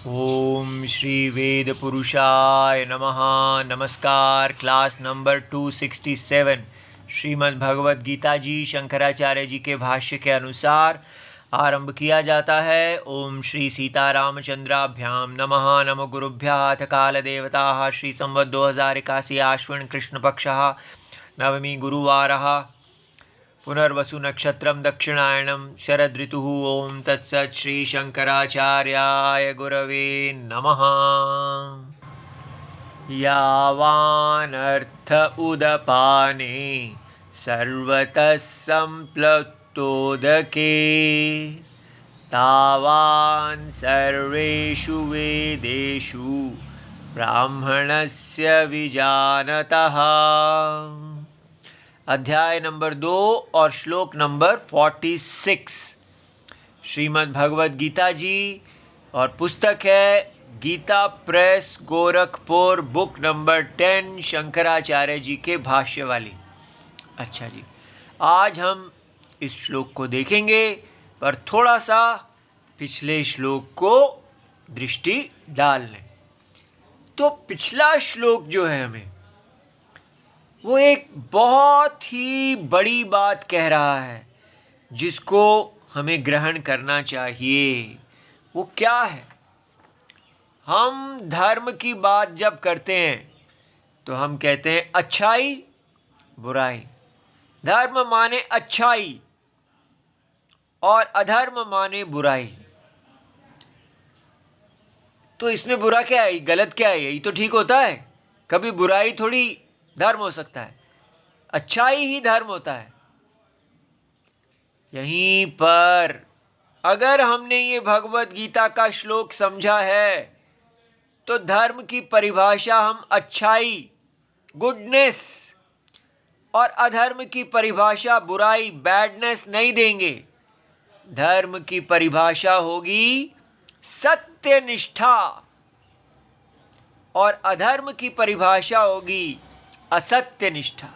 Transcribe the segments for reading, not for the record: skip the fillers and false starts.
ओम श्री वेद पुरुषाय नमः। नमस्कार। क्लास नंबर 267 श्रीमद् भगवद गीता जी शंकराचार्य जी के भाष्य के अनुसार आरंभ किया जाता है। ओम श्री सीतारामचंद्राभ्याम नमः। नमो गुरुभ्यः। अथ काल देवता श्री संवत् 2081 आश्विन कृष्ण पक्षः नवमी गुरुवारः पुनर्वसु नक्षत्रं दक्षिणायनं शरद ऋतु। ओम तत्सत् श्री शंकराचार्याय गुरवे नमः। यावानर्थ उदपाने सर्वतः संप्लुतोदके तावान् सर्वेषु वेदेषु ब्राह्मणस्य विजानतः। अध्याय नंबर 2 और श्लोक नंबर 46 श्रीमद् भगवद गीता जी और पुस्तक है Gita press Gorakhpur, book number 10 Shankaracharya ji के भाष्य वाली। अच्छा जी, आज हम इस श्लोक को देखेंगे, पर थोड़ा सा पिछले श्लोक को दृष्टि डाल लें। तो पिछला श्लोक जो है हमें वो एक बहुत ही बड़ी बात कह रहा है जिसको हमें ग्रहण करना चाहिए। वो क्या है? हम धर्म की बात जब करते हैं तो हम कहते हैं अच्छाई बुराई। धर्म माने अच्छाई और अधर्म माने बुराई। तो इसमें बुरा क्या है, गलत क्या है? यही तो ठीक होता है। कभी बुराई थोड़ी धर्म हो सकता है, अच्छाई ही धर्म होता है। यहीं पर अगर हमने ये भगवद गीता का श्लोक समझा है तो धर्म की परिभाषा हम अच्छाई गुडनेस और अधर्म की परिभाषा बुराई बैडनेस नहीं देंगे। धर्म की परिभाषा होगी सत्यनिष्ठा और अधर्म की परिभाषा होगी असत्य निष्ठा।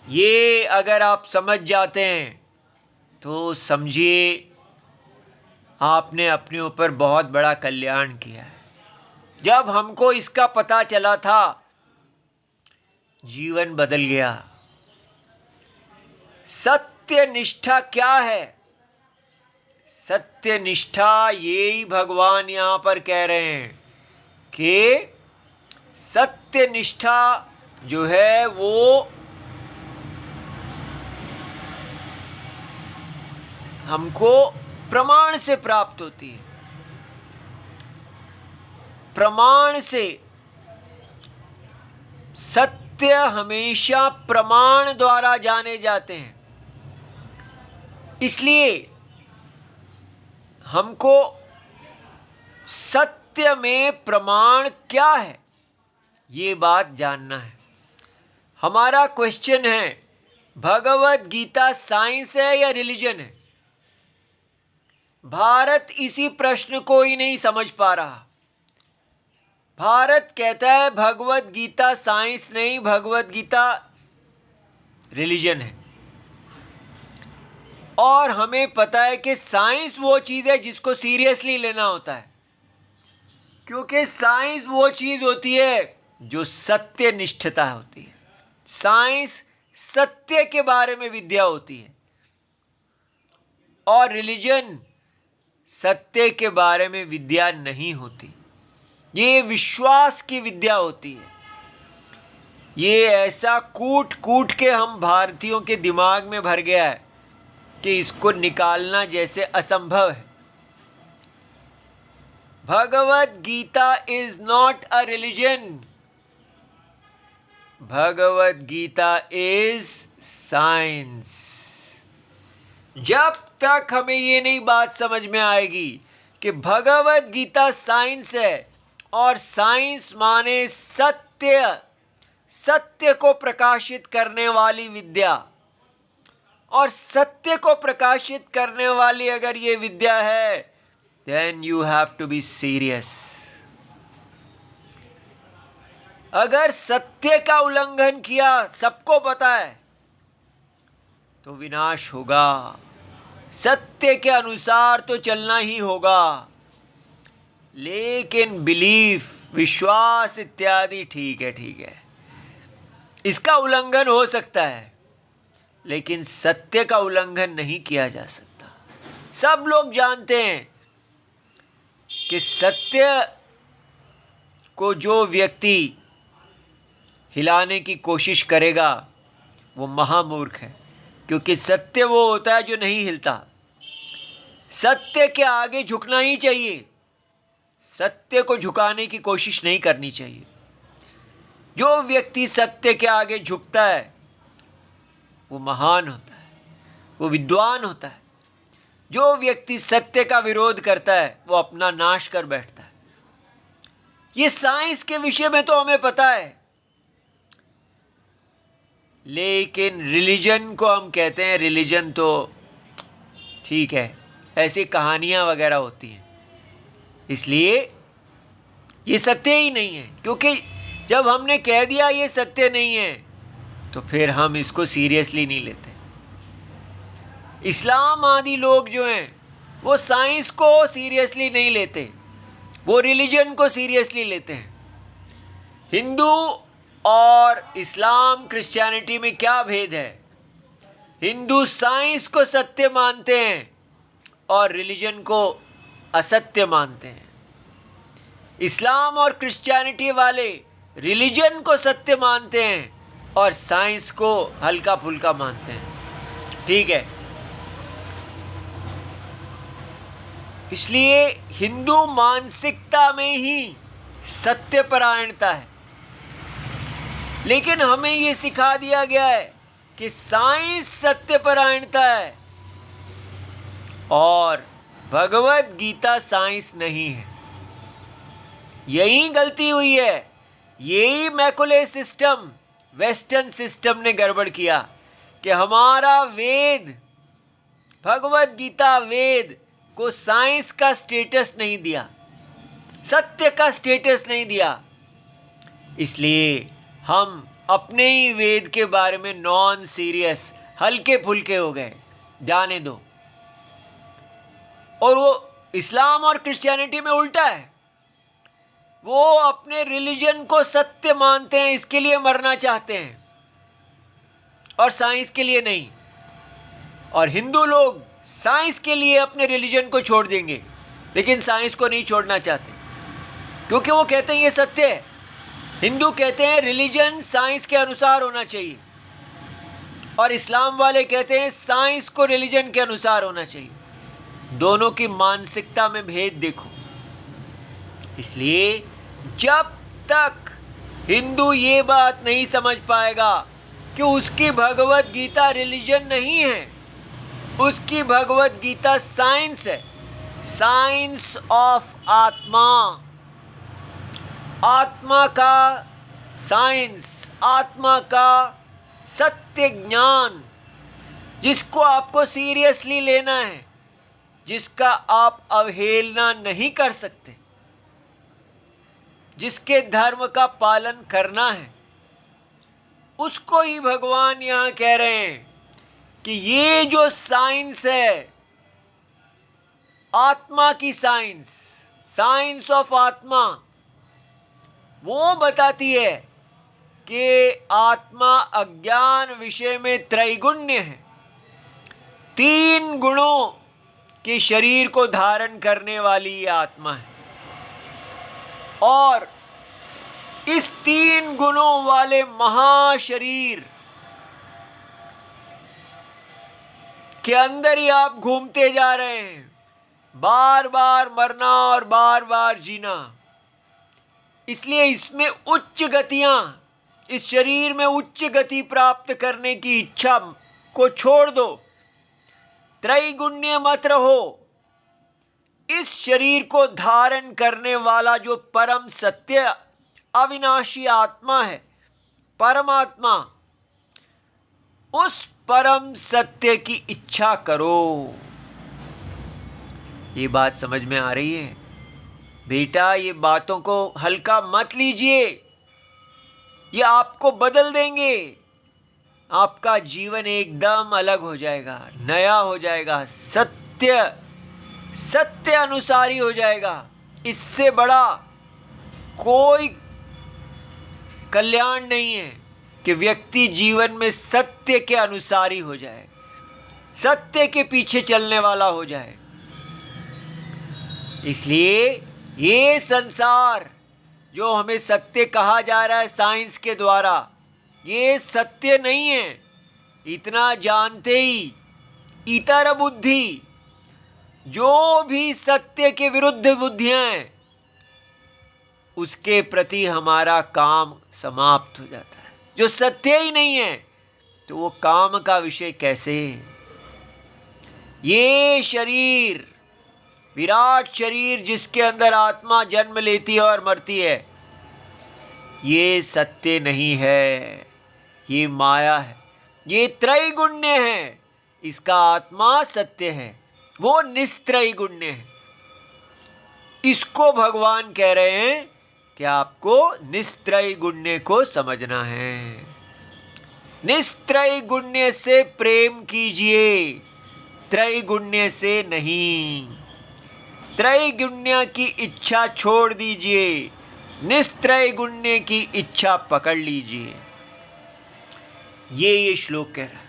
ये अगर आप समझ जाते हैं तो समझिए आपने अपने ऊपर बहुत बड़ा कल्याण किया है। जब हमको इसका पता चला था जीवन बदल गया। सत्य निष्ठा क्या है? सत्य निष्ठा यही भगवान यहाँ पर कह रहे हैं कि सत्य निष्ठा जो है वो हमको प्रमाण से प्राप्त होती है। प्रमाण से, सत्य हमेशा प्रमाण द्वारा जाने जाते हैं। इसलिए हमको सत्य में प्रमाण क्या है ये बात जानना है। हमारा क्वेश्चन है, भगवद गीता साइंस है या रिलीजन है? भारत इसी प्रश्न को ही नहीं समझ पा रहा। भारत कहता है भगवद गीता साइंस नहीं, भगवद गीता रिलीजन है। और हमें पता है कि साइंस वो चीज़ है जिसको सीरियसली लेना होता है, क्योंकि साइंस वो चीज़ होती है जो सत्य निष्ठता होती है। साइंस सत्य के बारे में विद्या होती है और रिलीजन सत्य के बारे में विद्या नहीं होती। ये विश्वास की विद्या होती है। ये ऐसा कूट कूट के हम भारतीयों के दिमाग में भर गया है कि इसको निकालना जैसे असंभव है। Bhagavad Gita is not a religion. Bhagavad Gita is science. जब तक हमें ये नहीं बात समझ में आएगी कि भगवद गीता साइंस है और साइंस माने सत्य, सत्य को प्रकाशित करने वाली विद्या, और सत्य को प्रकाशित करने वाली अगर ये विद्या है, then you have to be serious। अगर सत्य का उल्लंघन किया, सबको पता है, तो विनाश होगा। सत्य के अनुसार तो चलना ही होगा। लेकिन बिलीफ, विश्वास इत्यादि ठीक है, इसका उल्लंघन हो सकता है, लेकिन सत्य का उल्लंघन नहीं किया जा सकता। सब लोग जानते हैं कि सत्य को जो व्यक्ति हिलाने की कोशिश करेगा वो महामूर्ख है, क्योंकि सत्य वो होता है जो नहीं हिलता। सत्य के आगे झुकना ही चाहिए, सत्य को झुकाने की कोशिश नहीं करनी चाहिए। जो व्यक्ति सत्य के आगे झुकता है वो महान होता है, वो विद्वान होता है। जो व्यक्ति सत्य का विरोध करता है वो अपना नाश कर बैठता है। ये साइंस के विषय में तो हमें पता है, लेकिन रिलीजन को हम कहते हैं, रिलीजन तो ठीक है, ऐसी कहानियाँ वगैरह होती हैं, इसलिए ये सत्य ही नहीं है। क्योंकि जब हमने कह दिया ये सत्य नहीं है तो फिर हम इसको सीरियसली नहीं लेते। इस्लाम आदि लोग जो हैं वो साइंस को सीरियसली नहीं लेते, वो रिलीजन को सीरियसली लेते हैं। हिंदू और इस्लाम क्रिश्चियनिटी में क्या भेद है? हिंदू साइंस को सत्य मानते हैं और रिलीजन को असत्य मानते हैं। इस्लाम और क्रिश्चियनिटी वाले रिलीजन को सत्य मानते हैं और साइंस को हल्का फुल्का मानते हैं। ठीक है, इसलिए हिंदू मानसिकता में ही सत्यपरायणता है, लेकिन हमें ये सिखा दिया गया है कि साइंस सत्यपरायणता है और भगवत गीता साइंस नहीं है। यही गलती हुई है, यही मैकुले सिस्टम, वेस्टर्न सिस्टम ने गड़बड़ किया कि हमारा वेद, भगवत गीता वेद को साइंस का स्टेटस नहीं दिया, सत्य का स्टेटस नहीं दिया। इसलिए हम अपने ही वेद के बारे में नॉन सीरियस, हल्के फुल्के हो गए, जाने दो। और वो इस्लाम और क्रिश्चियनिटी में उल्टा है, वो अपने रिलीजन को सत्य मानते हैं, इसके लिए मरना चाहते हैं और साइंस के लिए नहीं। और हिंदू लोग साइंस के लिए अपने रिलीजन को छोड़ देंगे, लेकिन साइंस को नहीं छोड़ना चाहते, क्योंकि वो कहते हैं ये सत्य है। हिंदू कहते हैं रिलीजन साइंस के अनुसार होना चाहिए, और इस्लाम वाले कहते हैं साइंस को रिलीजन के अनुसार होना चाहिए। दोनों की मानसिकता में भेद देखो। इसलिए जब तक हिंदू ये बात नहीं समझ पाएगा कि उसकी भगवत गीता रिलीजन नहीं है, उसकी भगवत गीता साइंस है, साइंस ऑफ आत्मा, आत्मा का साइंस, आत्मा का सत्य ज्ञान, जिसको आपको सीरियसली लेना है, जिसका आप अवहेलना नहीं कर सकते, जिसके धर्म का पालन करना है, उसको ही भगवान यहाँ कह रहे हैं कि ये जो साइंस है, आत्मा की साइंस, साइंस ऑफ आत्मा, वो बताती है कि आत्मा अज्ञान विषय में त्रैगुण्य है, 3 गुणों के शरीर को धारण करने वाली ये आत्मा है। और इस 3 गुणों वाले महाशरीर के अंदर ही आप घूमते जा रहे हैं, बार बार मरना और बार बार जीना। इसलिए इसमें उच्च गतियां, इस शरीर में उच्च गति प्राप्त करने की इच्छा को छोड़ दो, त्रैगुण्य मत रहो। इस शरीर को धारण करने वाला जो परम सत्य अविनाशी आत्मा है, परमात्मा, उस परम सत्य की इच्छा करो। ये बात समझ में आ रही है बेटा? ये बातों को हल्का मत लीजिए, ये आपको बदल देंगे। आपका जीवन एकदम अलग हो जाएगा, नया हो जाएगा, सत्य अनुसारी हो जाएगा। इससे बड़ा कोई कल्याण नहीं है कि व्यक्ति जीवन में सत्य के अनुसारी हो जाए, सत्य के पीछे चलने वाला हो जाए। इसलिए ये संसार जो हमें सत्य कहा जा रहा है साइंस के द्वारा, ये सत्य नहीं है। इतना जानते ही इतर बुद्धि, जो भी सत्य के विरुद्ध बुद्धियां हैं, उसके प्रति हमारा काम समाप्त हो जाता है। जो सत्य ही नहीं है तो वो काम का विषय कैसे? ये शरीर, विराट शरीर जिसके अंदर आत्मा जन्म लेती है और मरती है, ये सत्य नहीं है, ये माया है, ये त्रैगुण्य है। इसका आत्मा सत्य है, वो निस्त्रैगुण्य है। इसको भगवान कह रहे हैं कि आपको निस्त्रैगुण्य को समझना है। निस्त्रैगुण्य से प्रेम कीजिए, त्रैगुण्य से नहीं। त्रैगुण्य की इच्छा छोड़ दीजिए, निस्त्रैगुण्य की इच्छा पकड़ लीजिए। ये श्लोक कह रहा है।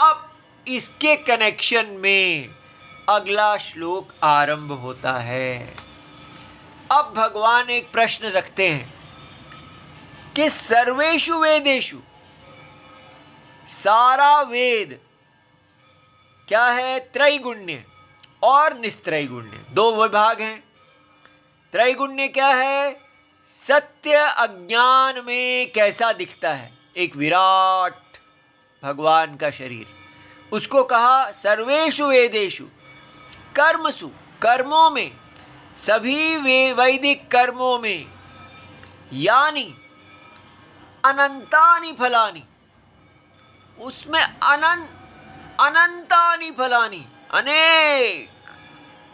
अब इसके कनेक्शन में अगला श्लोक आरंभ होता है। अब भगवान एक प्रश्न रखते हैं कि सर्वेषु वेदेषु, सारा वेद क्या है? त्रैगुण्य और निस्त्रैगुण्य, दो विभाग हैं। त्रैगुण्य क्या है? सत्य अज्ञान में कैसा दिखता है, एक विराट भगवान का शरीर, उसको कहा सर्वेषु वेदेषु कर्मसु, कर्मों में, सभी वैदिक कर्मों में, यानी अनंतानि फलानि, उसमें अनंतानि फलानि, अनेक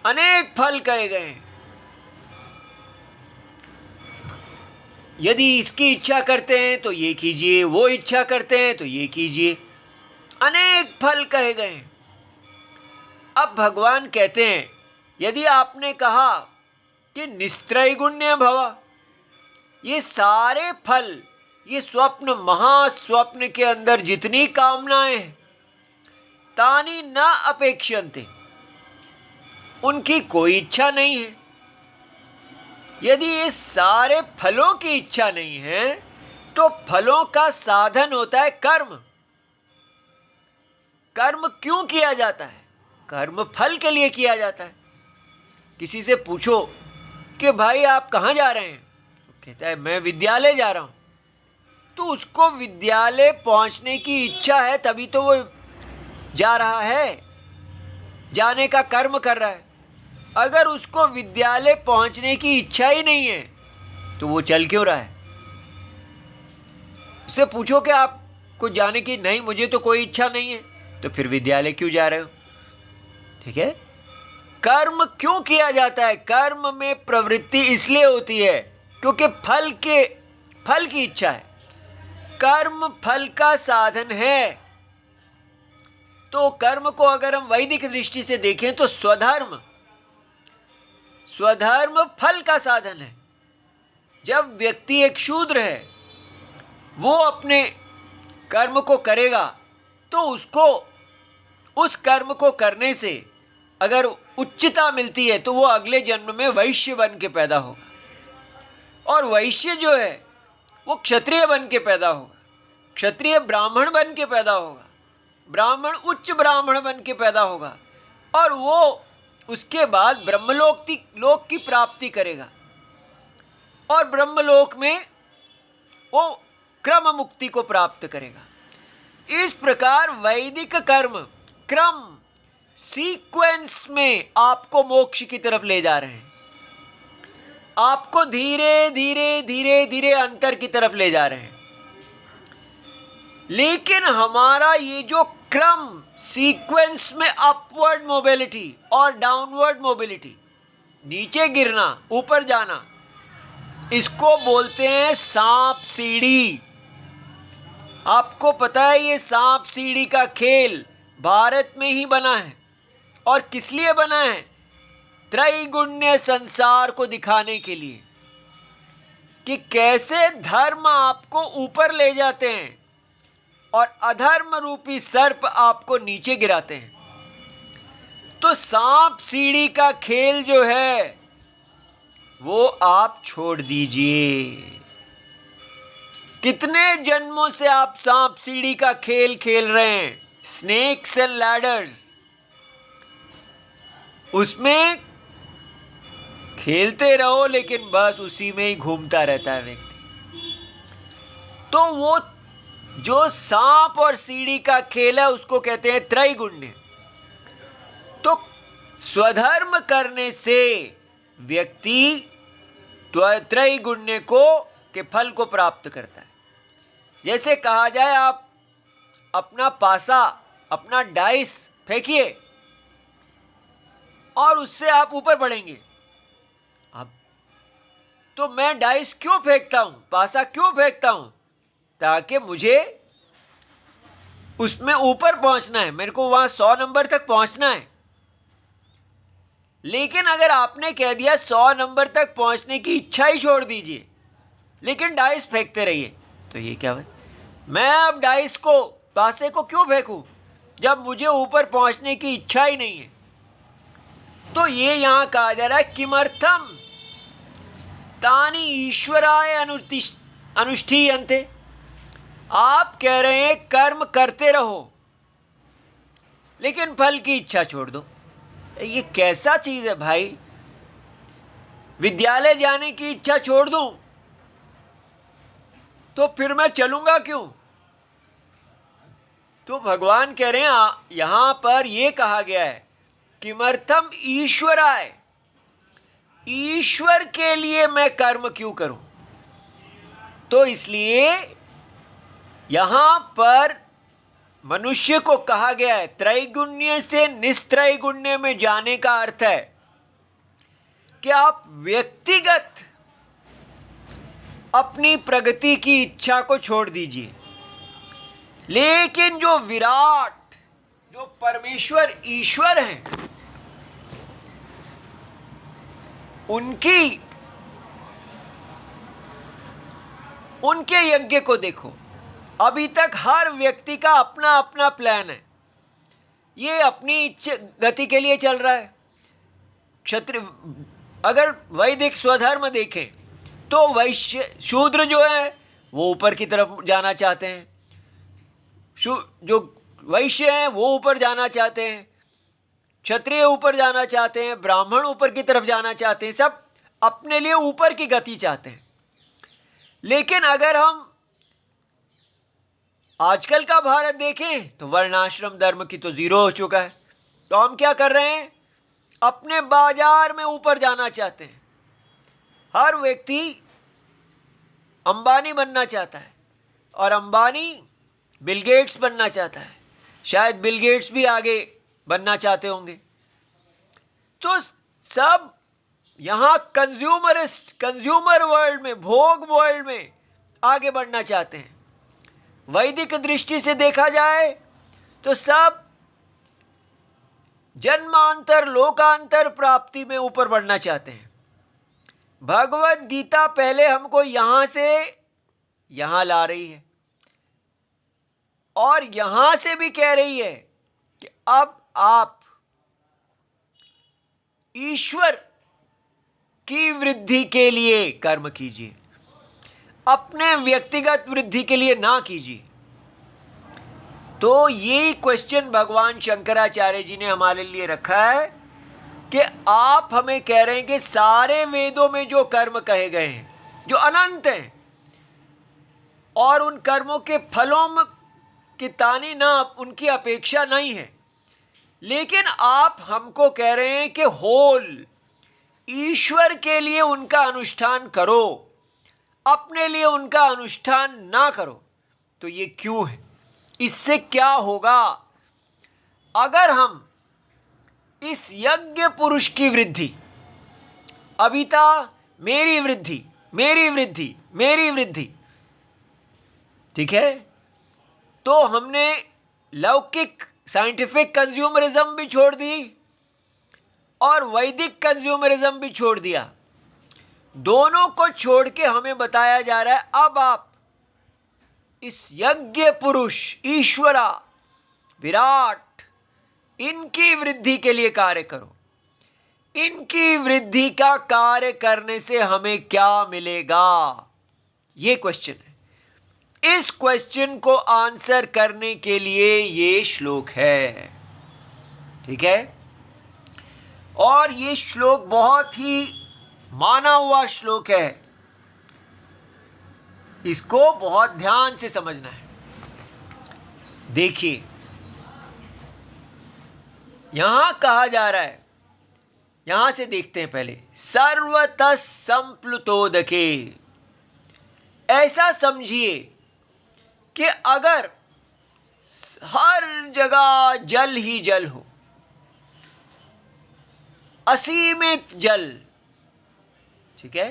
अनेक फल कहे गए हैं। यदि इसकी इच्छा करते हैं तो ये कीजिए, वो इच्छा करते हैं तो ये कीजिए, अनेक फल कहे गए हैं। अब भगवान कहते हैं यदि आपने कहा कि निस्त्रैगुण्य भव, ये सारे फल, ये स्वप्न, महास्वप्न के अंदर जितनी कामनाएं हैं, तानि न अपेक्षन्ते, उनकी कोई इच्छा नहीं है। यदि ये सारे फलों की इच्छा नहीं है तो फलों का साधन होता है कर्म। कर्म क्यों किया जाता है? कर्म फल के लिए किया जाता है। किसी से पूछो कि भाई आप कहाँ जा रहे हैं, तो कहता है मैं विद्यालय जा रहा हूँ। तो उसको विद्यालय पहुँचने की इच्छा है, तभी तो वो जा रहा है, जाने का कर्म कर रहा है। अगर उसको विद्यालय पहुंचने की इच्छा ही नहीं है तो वो चल क्यों रहा है? उससे पूछो कि आपको जाने की, नहीं मुझे तो कोई इच्छा नहीं है, तो फिर विद्यालय क्यों जा रहे हो? ठीक है, कर्म क्यों किया जाता है? कर्म में प्रवृत्ति इसलिए होती है क्योंकि फल की इच्छा है। कर्म फल का साधन है। तो कर्म को अगर हम वैदिक दृष्टि से देखें तो स्वधर्म फल का साधन है। जब व्यक्ति एक शूद्र है, वो अपने कर्म को करेगा तो उसको उस कर्म को करने से अगर उच्चता मिलती है तो वो अगले जन्म में वैश्य बन के पैदा होगा, और वैश्य जो है वो क्षत्रिय बन के पैदा होगा, क्षत्रिय ब्राह्मण बन के पैदा होगा, ब्राह्मण उच्च ब्राह्मण बन के पैदा होगा, और वो उसके बाद ब्रह्मलोक की प्राप्ति करेगा, और ब्रह्मलोक में वो क्रम मुक्ति को प्राप्त करेगा। इस प्रकार वैदिक कर्म क्रम सीक्वेंस में आपको मोक्ष की तरफ ले जा रहे हैं, आपको धीरे धीरे धीरे धीरे अंतर की तरफ ले जा रहे हैं। लेकिन हमारा ये जो क्रम सीक्वेंस में अपवर्ड मोबिलिटी और डाउनवर्ड मोबिलिटी, नीचे गिरना ऊपर जाना, इसको बोलते हैं सांप सीढ़ी। आपको पता है ये सांप सीढ़ी का खेल भारत में ही बना है। और किस लिए बना है? त्रैगुण्य संसार को दिखाने के लिए कि कैसे धर्म आपको ऊपर ले जाते हैं और अधर्म रूपी सर्प आपको नीचे गिराते हैं। तो सांप सीढ़ी का खेल जो है वो आप छोड़ दीजिए। कितने जन्मों से आप सांप सीढ़ी का खेल खेल रहे हैं, स्नेक्स एंड लैडर्स, उसमें खेलते रहो लेकिन बस उसी में ही घूमता रहता है व्यक्ति। तो वो जो सांप और सीढ़ी का खेल है उसको कहते हैं त्रैगुण्य। तो स्वधर्म करने से व्यक्ति त्रैगुण्य के फल को प्राप्त करता है। जैसे कहा जाए आप अपना पासा, अपना डाइस फेंकिए और उससे आप ऊपर बढ़ेंगे। अब तो मैं डाइस क्यों फेंकता हूं, पासा क्यों फेंकता हूं? ताकि मुझे उसमें ऊपर पहुंचना है, मेरे को वहां 100 नंबर तक पहुंचना है। लेकिन अगर आपने कह दिया 100 नंबर तक पहुंचने की इच्छा ही छोड़ दीजिए लेकिन डाइस फेंकते रहिए, तो ये क्या है? मैं अब डाइस को, पासे को क्यों फेंकूं जब मुझे ऊपर पहुंचने की इच्छा ही नहीं है? तो ये यहां कहा जा रहा है किमर्थम तानि ईश्वराय अनुष्ठीयन्ते। आप कह रहे हैं कर्म करते रहो लेकिन फल की इच्छा छोड़ दो। ये कैसा चीज है भाई? विद्यालय जाने की इच्छा छोड़ दूं तो फिर मैं चलूंगा क्यों? तो भगवान कह रहे हैं यहां पर यह कहा गया है किमर्थम ईश्वराय, ईश्वर के लिए मैं कर्म क्यों करूं? तो इसलिए यहां पर मनुष्य को कहा गया है त्रैगुण्य से निस्त्रैगुण्य में जाने का अर्थ है कि आप व्यक्तिगत अपनी प्रगति की इच्छा को छोड़ दीजिए, लेकिन जो विराट, जो परमेश्वर ईश्वर हैं, उनके यज्ञ को देखो। अभी तक हर व्यक्ति का अपना अपना प्लान है, ये अपनी गति के लिए चल रहा है। क्षत्रिय, अगर वैदिक स्वधर्म देखें तो वैश्य शूद्र जो है वो ऊपर की तरफ जाना चाहते हैं, जो वैश्य हैं वो ऊपर जाना चाहते हैं, क्षत्रिय ऊपर जाना चाहते हैं, ब्राह्मण ऊपर की तरफ जाना चाहते हैं, सब अपने लिए ऊपर की गति चाहते हैं। लेकिन अगर हम आजकल का भारत देखें तो वर्णाश्रम धर्म की तो जीरो हो चुका है। तो हम क्या कर रहे हैं? अपने बाजार में ऊपर जाना चाहते हैं। हर व्यक्ति अंबानी बनना चाहता है और अंबानी बिल गेट्स बनना चाहता है, शायद बिल गेट्स भी आगे बनना चाहते होंगे। तो सब यहां कंज्यूमर वर्ल्ड में, भोग वर्ल्ड में आगे बढ़ना चाहते हैं। वैदिक दृष्टि से देखा जाए तो सब जन्मांतर लोकांतर प्राप्ति में ऊपर बढ़ना चाहते हैं। भगवत गीता पहले हमको यहां से यहां ला रही है और यहां से भी कह रही है कि अब आप ईश्वर की वृद्धि के लिए कर्म कीजिए, अपने व्यक्तिगत वृद्धि के लिए ना कीजिए। तो ये क्वेश्चन भगवान शंकराचार्य जी ने हमारे लिए रखा है कि आप हमें कह रहे हैं कि सारे वेदों में जो कर्म कहे गए हैं, जो अनंत हैं, और उन कर्मों के फलों की तानी ना, उनकी अपेक्षा नहीं है, लेकिन आप हमको कह रहे हैं कि होल ईश्वर के लिए उनका अनुष्ठान करो, अपने लिए उनका अनुष्ठान ना करो। तो ये क्यों है? इससे क्या होगा? अगर हम इस यज्ञ पुरुष की वृद्धि, अभिता मेरी वृद्धि, मेरी वृद्धि, मेरी वृद्धि, ठीक है, तो हमने लौकिक साइंटिफिक कंज्यूमरिज्म भी छोड़ दी और वैदिक कंज्यूमरिज्म भी छोड़ दिया। दोनों को छोड़ के हमें बताया जा रहा है अब आप इस यज्ञ पुरुष ईश्वरा विराट इनकी वृद्धि के लिए कार्य करो। इनकी वृद्धि का कार्य करने से हमें क्या मिलेगा, ये क्वेश्चन है। इस क्वेश्चन को आंसर करने के लिए ये श्लोक है, ठीक है। और ये श्लोक बहुत ही माना हुआ श्लोक है, इसको बहुत ध्यान से समझना है। देखिए यहां कहा जा रहा है, यहां से देखते हैं पहले। सर्वतः संप्लुतोदके, ऐसा समझिए कि अगर हर जगह जल ही जल हो, असीमित जल, ठीक है।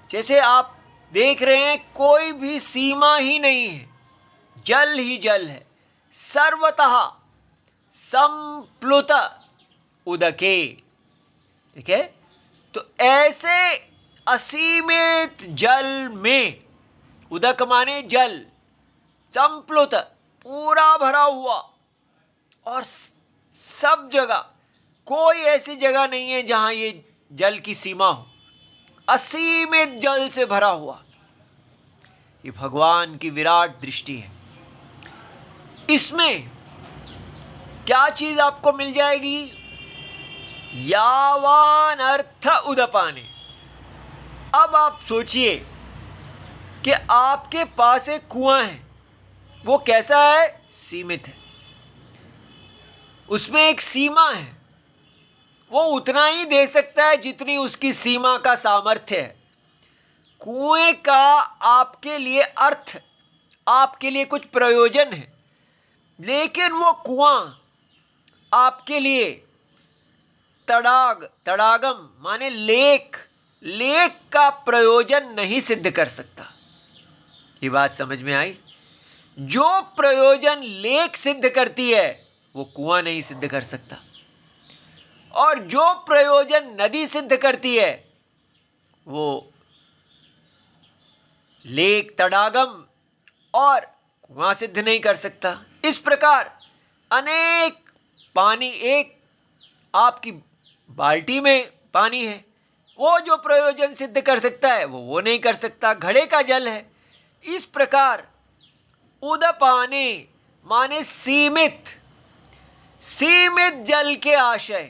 जैसे आप देख रहे हैं कोई भी सीमा ही नहीं है, जल ही जल है। सर्वतः संप्लुत उदके, ठीक है। तो ऐसे असीमित जल में, उदक माने जल, संप्लुत पूरा भरा हुआ, और सब जगह कोई ऐसी जगह नहीं है जहां ये जल की सीमा हो, असीमित जल से भरा हुआ। ये भगवान की विराट दृष्टि है। इसमें क्या चीज आपको मिल जाएगी? यावान अर्थ उदपाने। अब आप सोचिए कि आपके पास एक कुआं है, वो कैसा है? सीमित है, उसमें एक सीमा है, वो उतना ही दे सकता है जितनी उसकी सीमा का सामर्थ्य है। कुएं का आपके लिए अर्थ, आपके लिए कुछ प्रयोजन है, लेकिन वो कुआं आपके लिए तड़ागम माने लेक का प्रयोजन नहीं सिद्ध कर सकता। ये बात समझ में आई? जो प्रयोजन लेक सिद्ध करती है वो कुआं नहीं सिद्ध कर सकता, और जो प्रयोजन नदी सिद्ध करती है वो लेक, तड़ागम और कुआं सिद्ध नहीं कर सकता। इस प्रकार अनेक पानी, एक आपकी बाल्टी में पानी है, वो जो प्रयोजन सिद्ध कर सकता है वो नहीं कर सकता, घड़े का जल है। इस प्रकार उदपाने माने सीमित, सीमित जल के आशय,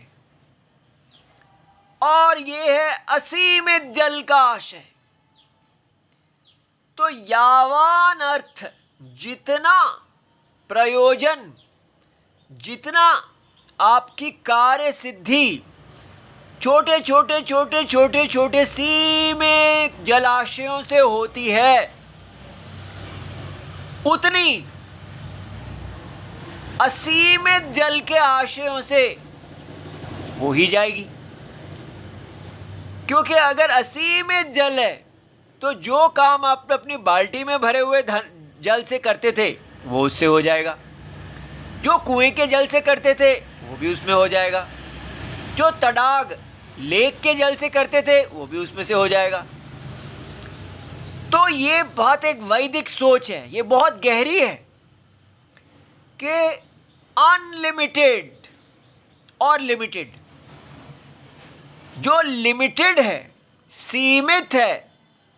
और ये है असीमित जल का आशय। तो यावान अर्थ, जितना प्रयोजन, जितना आपकी कार्य सिद्धि छोटे छोटे सीमित जलाशयों से होती है, उतनी असीमित जल के आशयों से हो ही जाएगी। क्योंकि अगर असीमित जल है तो जो काम आप अपनी बाल्टी में भरे हुए जल से करते थे वो उससे हो जाएगा, जो कुएं के जल से करते थे वो भी उसमें हो जाएगा, जो तड़ाग लेक के जल से करते थे वो भी उसमें से हो जाएगा। तो ये बात एक वैदिक सोच है, ये बहुत गहरी है कि अनलिमिटेड और लिमिटेड, जो लिमिटेड है, सीमित है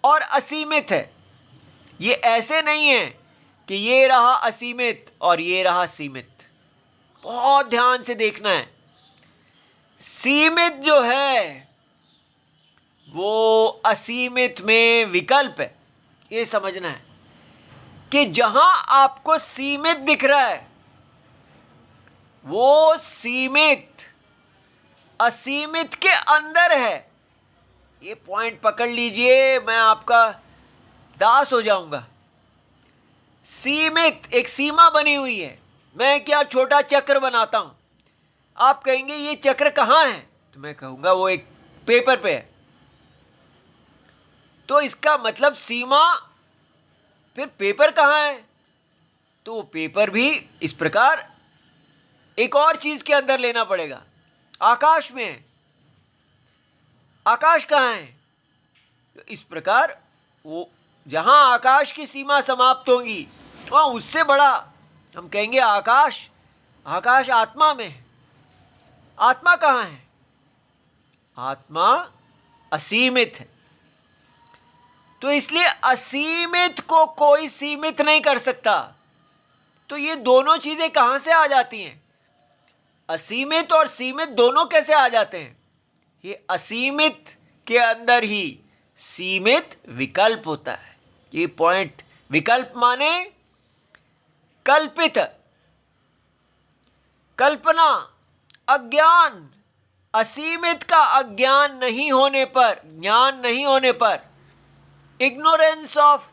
और असीमित है, ये ऐसे नहीं है कि ये रहा असीमित और ये रहा सीमित। बहुत ध्यान से देखना है। सीमित जो है वो असीमित में विकल्प है, ये समझना है कि जहां आपको सीमित दिख रहा है वो सीमित असीमित के अंदर है। ये पॉइंट पकड़ लीजिए, मैं आपका दास हो जाऊंगा। सीमित एक सीमा बनी हुई है, मैं क्या छोटा चक्र बनाता हूं, आप कहेंगे ये चक्र कहां है, तो मैं कहूंगा वो एक पेपर पे है। तो इसका मतलब सीमा, फिर पेपर कहां है, तो वो पेपर भी इस प्रकार एक और चीज के अंदर लेना पड़ेगा। आकाश में है। आकाश कहाँ है? तो इस प्रकार वो जहाँ आकाश की सीमा समाप्त होगी वहाँ उससे बड़ा हम कहेंगे आकाश। आकाश आत्मा में है। आत्मा कहाँ है? आत्मा असीमित है। तो इसलिए असीमित को कोई सीमित नहीं कर सकता। तो ये दोनों चीजें कहाँ से आ जाती हैं? असीमित और सीमित दोनों कैसे आ जाते हैं? ये असीमित के अंदर ही सीमित विकल्प होता है। ये पॉइंट, विकल्प माने कल्पित, कल्पना, अज्ञान। असीमित का अज्ञान नहीं होने पर, ज्ञान नहीं होने पर, इग्नोरेंस ऑफ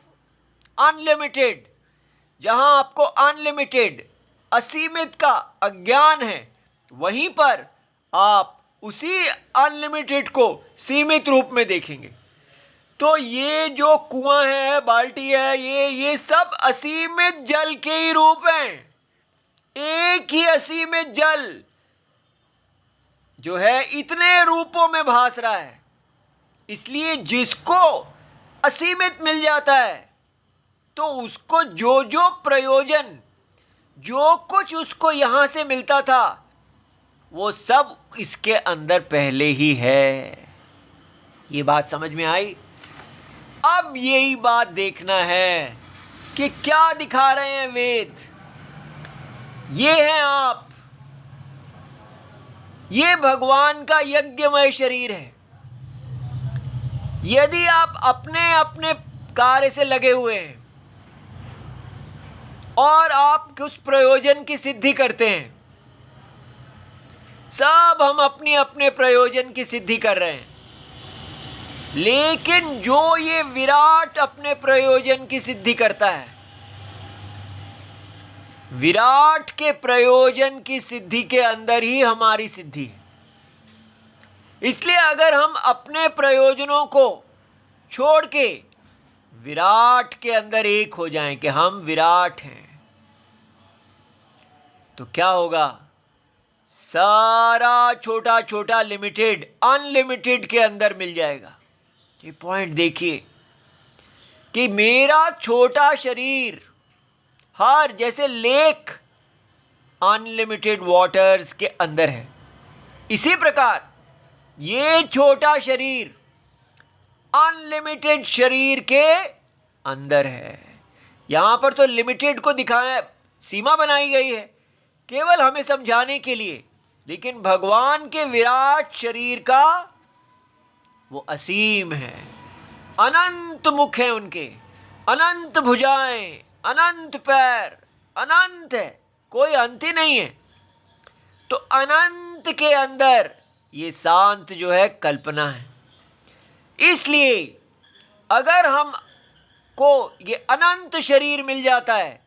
अनलिमिटेड, जहां आपको अनलिमिटेड असीमित का अज्ञान है, वहीं पर आप उसी अनलिमिटेड को सीमित रूप में देखेंगे। तो ये जो कुआं है, बाल्टी है, ये सब असीमित जल के ही रूप हैं। एक ही असीमित जल जो है इतने रूपों में भास रहा है। इसलिए जिसको असीमित मिल जाता है तो उसको जो जो प्रयोजन, जो कुछ उसको यहां से मिलता था, वो सब इसके अंदर पहले ही है। ये बात समझ में आई? अब यही बात देखना है कि क्या दिखा रहे हैं वेद। ये हैं आप, ये भगवान का यज्ञमय शरीर है। यदि आप अपने अपने कार्य से लगे हुए हैं और आप उस प्रयोजन की सिद्धि करते हैं, सब हम अपने अपने प्रयोजन की सिद्धि कर रहे हैं, लेकिन जो ये विराट अपने प्रयोजन की सिद्धि करता है, विराट के प्रयोजन की सिद्धि के अंदर ही हमारी सिद्धि है। इसलिए अगर हम अपने प्रयोजनों को छोड़ के विराट के अंदर एक हो जाएं कि हम विराट हैं, तो क्या होगा? सारा छोटा छोटा लिमिटेड अनलिमिटेड के अंदर मिल जाएगा। ये पॉइंट देखिए कि मेरा छोटा शरीर, हर जैसे लेक अनलिमिटेड वाटर्स के अंदर है, इसी प्रकार ये छोटा शरीर अनलिमिटेड शरीर के अंदर है। यहां पर तो लिमिटेड को दिखाना, सीमा बनाई गई है केवल हमें समझाने के लिए, लेकिन भगवान के विराट शरीर का वो असीम है। अनंत मुख है उनके, अनंत भुजाएं, अनंत पैर, अनंत है, कोई अंत ही नहीं है। तो अनंत के अंदर ये शांत जो है कल्पना है। इसलिए अगर हम को ये अनंत शरीर मिल जाता है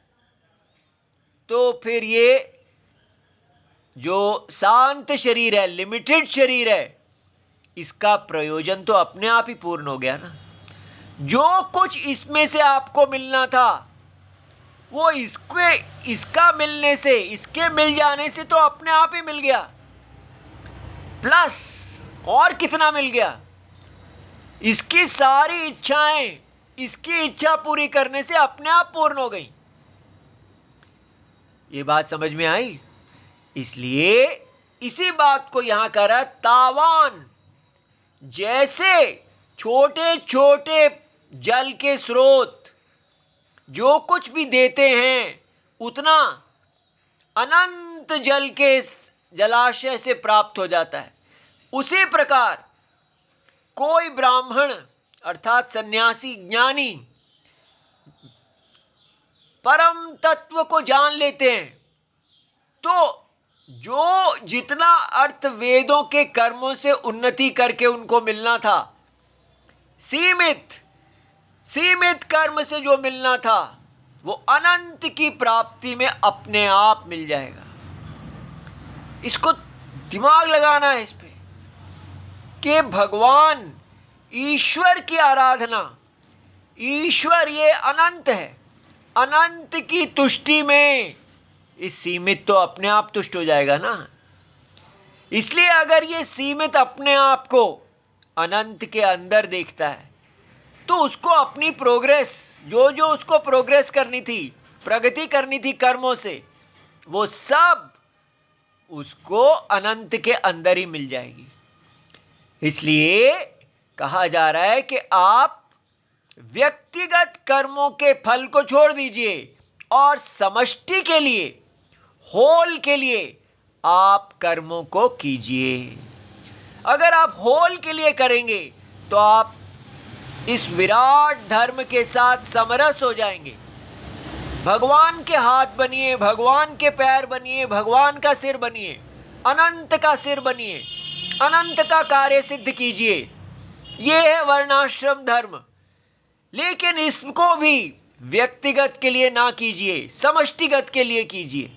तो फिर ये जो शांत शरीर है, लिमिटेड शरीर है, इसका प्रयोजन तो अपने आप ही पूर्ण हो गया ना। जो कुछ इसमें से आपको मिलना था वो इसका मिलने से, इसके मिल जाने से तो अपने आप ही मिल गया, प्लस और कितना मिल गया? इसकी सारी इच्छाएं इसकी इच्छा पूरी करने से अपने आप पूर्ण हो गई। ये बात समझ में आई? इसलिए इसी बात को यहां कह रहा है, तावान जैसे छोटे छोटे जल के स्रोत जो कुछ भी देते हैं उतना अनंत जल के जलाशय से प्राप्त हो जाता है, उसी प्रकार कोई ब्राह्मण अर्थात सन्यासी, ज्ञानी परम तत्व को जान लेते हैं तो जो जितना अर्थ वेदों के कर्मों से उन्नति करके उनको मिलना था, सीमित कर्म से जो मिलना था, वो अनंत की प्राप्ति में अपने आप मिल जाएगा। इसको दिमाग लगाना है इस पे कि भगवान ईश्वर की आराधना, ईश्वर ये अनंत है, अनंत की तुष्टि में इस सीमित तो अपने आप तुष्ट हो जाएगा ना। इसलिए अगर ये सीमित अपने आप को अनंत के अंदर देखता है तो उसको अपनी प्रोग्रेस, जो जो उसको प्रोग्रेस करनी थी, प्रगति करनी थी कर्मों से, वो सब उसको अनंत के अंदर ही मिल जाएगी। इसलिए कहा जा रहा है कि आप व्यक्तिगत कर्मों के फल को छोड़ दीजिए और समष्टि के लिए, होल के लिए आप कर्मों को कीजिए। अगर आप होल के लिए करेंगे तो आप इस विराट धर्म के साथ समरस हो जाएंगे। भगवान के हाथ बनिए, भगवान के पैर बनिए, भगवान का सिर बनिए, अनंत का सिर बनिए, अनंत का कार्य सिद्ध कीजिए। ये है वर्णाश्रम धर्म। लेकिन इसको भी व्यक्तिगत के लिए ना कीजिए, समष्टिगत के लिए कीजिए।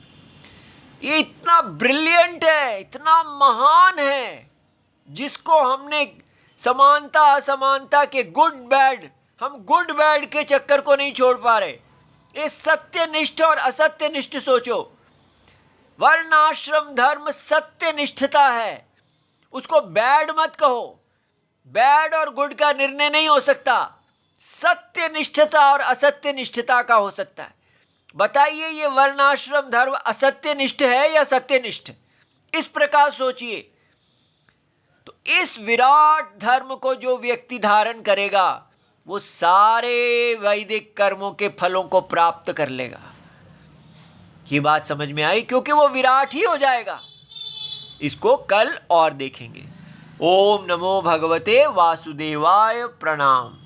ये इतना ब्रिलियंट है, इतना महान है, जिसको हमने समानता असमानता के हम गुड बैड के चक्कर को नहीं छोड़ पा रहे। ये सत्यनिष्ठ और असत्यनिष्ठ सोचो। वर्णाश्रम धर्म सत्यनिष्ठता है, उसको बैड मत कहो। बैड और गुड का निर्णय नहीं हो सकता, सत्यनिष्ठता और असत्यनिष्ठता का हो सकता है। बताइए ये वर्णाश्रम धर्म असत्यनिष्ठ है या सत्यनिष्ठ? इस प्रकार सोचिए। तो इस विराट धर्म को जो व्यक्ति धारण करेगा वो सारे वैदिक कर्मों के फलों को प्राप्त कर लेगा। ये बात समझ में आई? क्योंकि वो विराट ही हो जाएगा। इसको कल और देखेंगे। ओम नमो भगवते वासुदेवाय। प्रणाम।